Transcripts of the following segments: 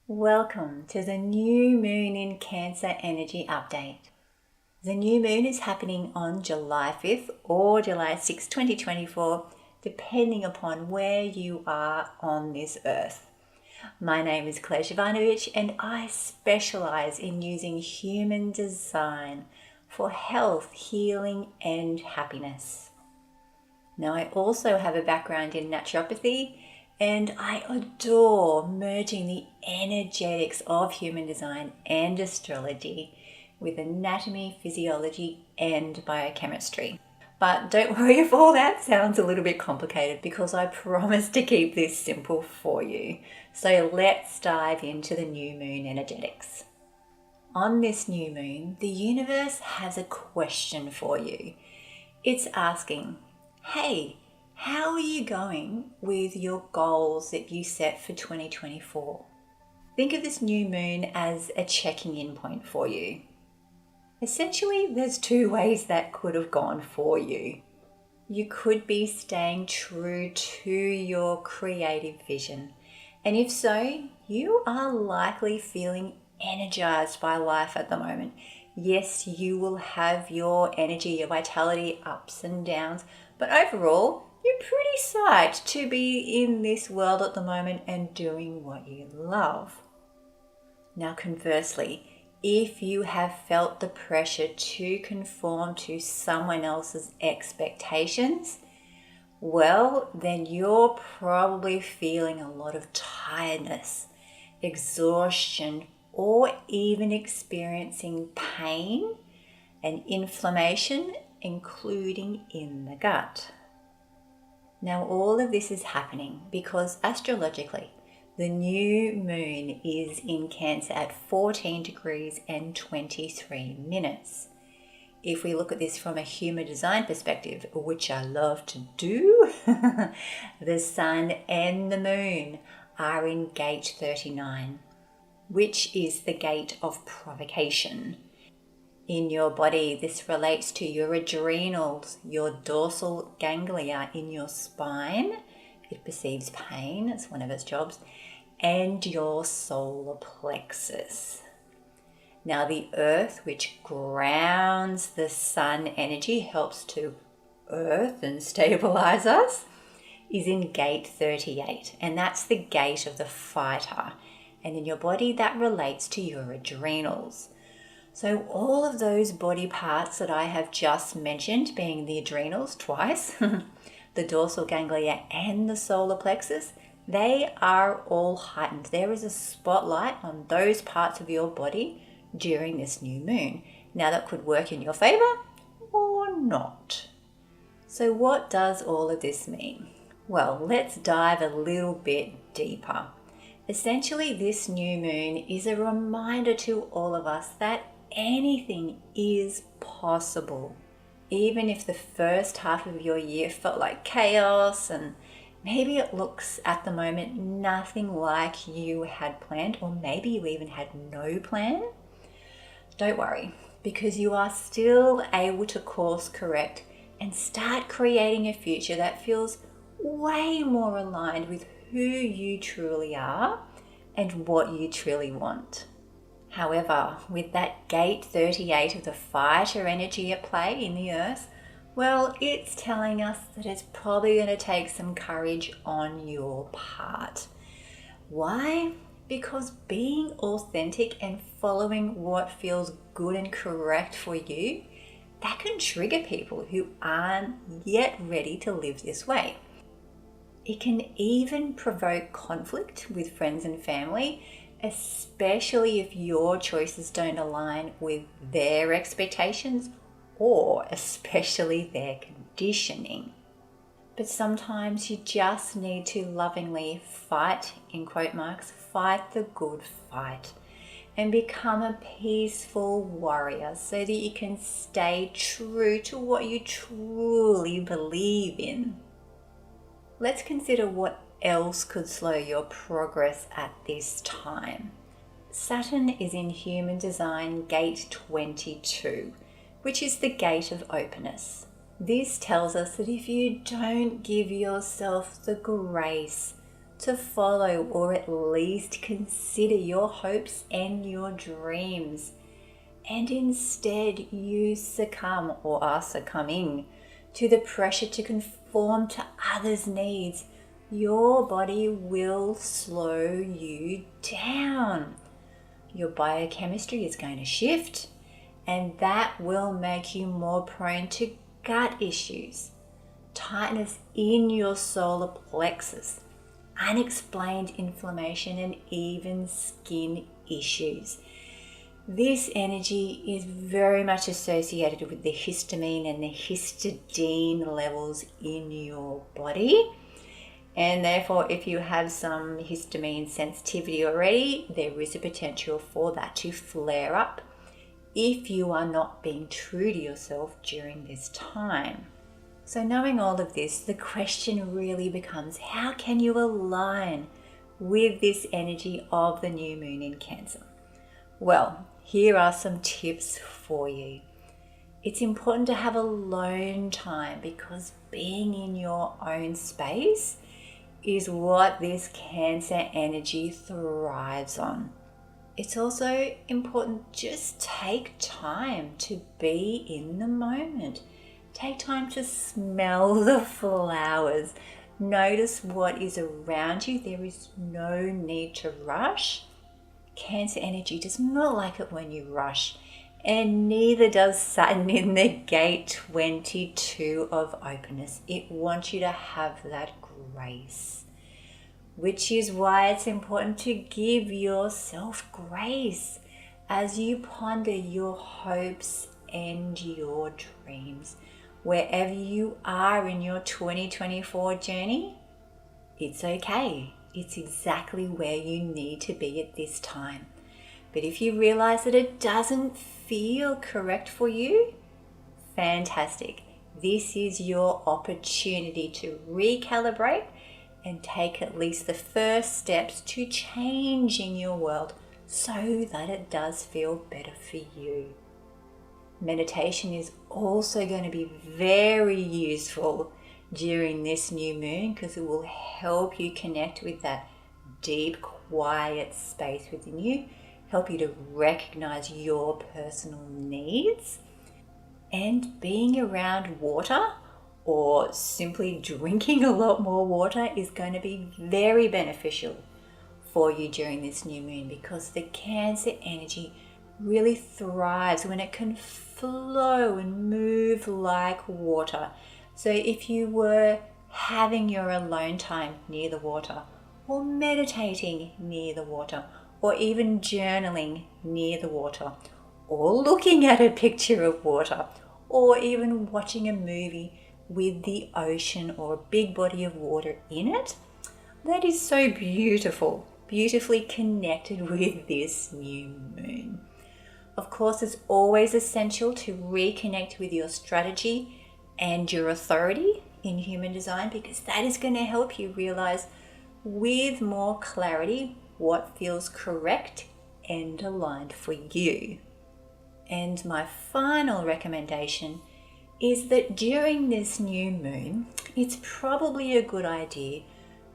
Welcome to the new moon in Cancer energy update. The new moon is happening on July 5th or July 6th, 2024, depending upon where you are on this earth. My name is Clare Zivanovic and I specialize in using human design for health, healing, and happiness. Now, I also have a background in naturopathy, and I adore merging the energetics of human design and astrology with anatomy, physiology, and biochemistry. But don't worry if all that sounds a little bit complicated, because I promise to keep this simple for you. So let's dive into the new moon energetics. On this new moon, the universe has a question for you. It's asking, hey, how are you going with your goals that you set for 2024? Think of this new moon as a checking in point for you. Essentially, there's two ways that could have gone for you. You could be staying true to your creative vision. And if so, you are likely feeling energized by life at the moment. Yes, you will have your energy, your vitality, ups and downs, but overall, you're pretty psyched to be in this world at the moment and doing what you love. Now, conversely, if you have felt the pressure to conform to someone else's expectations, well, then you're probably feeling a lot of tiredness, exhaustion, or even experiencing pain and inflammation, including in the gut. Now, all of this is happening because astrologically, the new moon is in Cancer at 14 degrees and 23 minutes. If we look at this from a human design perspective, which I love to do, the sun and the moon are in gate 39, which is the gate of provocation. In your body, this relates to your adrenals, your dorsal ganglia in your spine. It perceives pain, it's one of its jobs, and your solar plexus. Now, the earth, which grounds the sun energy, helps to earth and stabilize us, is in gate 38, and that's the gate of the fighter. And in your body, that relates to your adrenals. So all of those body parts that I have just mentioned, being the adrenals twice, the dorsal ganglia and the solar plexus, they are all heightened. There is a spotlight on those parts of your body during this new moon. Now, that could work in your favor or not. So what does all of this mean? Well, let's dive a little bit deeper. Essentially, this new moon is a reminder to all of us that anything is possible. Even if the first half of your year felt like chaos and maybe it looks at the moment nothing like you had planned, or maybe you even had no plan, don't worry, because you are still able to course correct and start creating a future that feels way more aligned with who you truly are and what you truly want. However, with that gate 38 of the fighter energy at play in the earth, well, it's telling us that it's probably going to take some courage on your part. Why? Because being authentic and following what feels good and correct for you, that can trigger people who aren't yet ready to live this way. It can even provoke conflict with friends and family, especially if your choices don't align with their expectations or especially their conditioning. But sometimes you just need to lovingly fight, in quote marks, fight the good fight and become a peaceful warrior so that you can stay true to what you truly believe in. Let's consider what else could slow your progress at this time. Saturn is in human design gate 22, which is the gate of openness. This tells us that if you don't give yourself the grace, to follow or at least consider your hopes and your dreams. And instead you succumb or are succumbing to the pressure to conform to others' needs, your body will slow you down. Your biochemistry is going to shift, and that will make you more prone to gut issues, tightness in your solar plexus, unexplained inflammation, and even skin issues. This energy is very much associated with the histamine and the histidine levels in your body. And therefore, if you have some histamine sensitivity already, there is a potential for that to flare up if you are not being true to yourself during this time. So knowing all of this, the question really becomes, how can you align with this energy of the new moon in Cancer? Well, here are some tips for you. It's important to have alone time because being in your own space is what this Cancer energy thrives on. It's also important just take time to be in the moment. Take time to smell the flowers. Notice what is around you. There is no need to rush. Cancer energy does not like it when you rush, and neither does Saturn in the gate 22 of openness. It wants you to have that grace, which is why it's important to give yourself grace as you ponder your hopes and your dreams. Wherever you are in your 2024 journey, it's okay. It's exactly where you need to be at this time. But if you realize that it doesn't feel correct for you, fantastic. This is your opportunity to recalibrate and take at least the first steps to changing your world so that it does feel better for you. Meditation is also going to be very useful during this new moon because it will help you connect with that deep, quiet space within you, help you to recognize your personal needs. And being around water or simply drinking a lot more water is going to be very beneficial for you during this new moon because the Cancer energy really thrives when it can flow and move like water. So if you were having your alone time near the water, or meditating near the water, or even journaling near the water, or looking at a picture of water, or even watching a movie with the ocean or a big body of water in it, that is so beautiful, beautifully connected with this new moon. Of course, it's always essential to reconnect with your strategy and your authority in human design because that is going to help you realize with more clarity what feels correct and aligned for you. And my final recommendation is that during this new moon, it's probably a good idea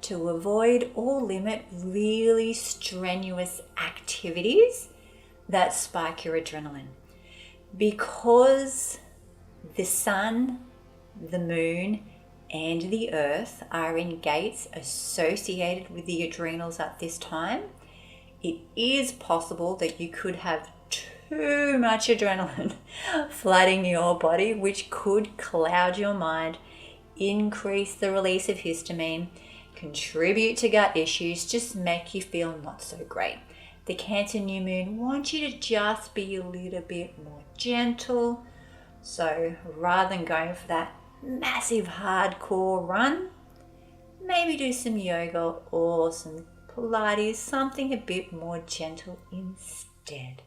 to avoid or limit really strenuous activities that spike your adrenaline because the sun, the moon, and the earth are in gates associated with the adrenals at this time. It is possible that you could have too much adrenaline flooding your body, which could cloud your mind, increase the release of histamine, contribute to gut issues, just make you feel not so great. The Cancer new moon wants you to just be a little bit more gentle. So rather than going for that massive hardcore run, maybe do some yoga or some Pilates, something a bit more gentle instead.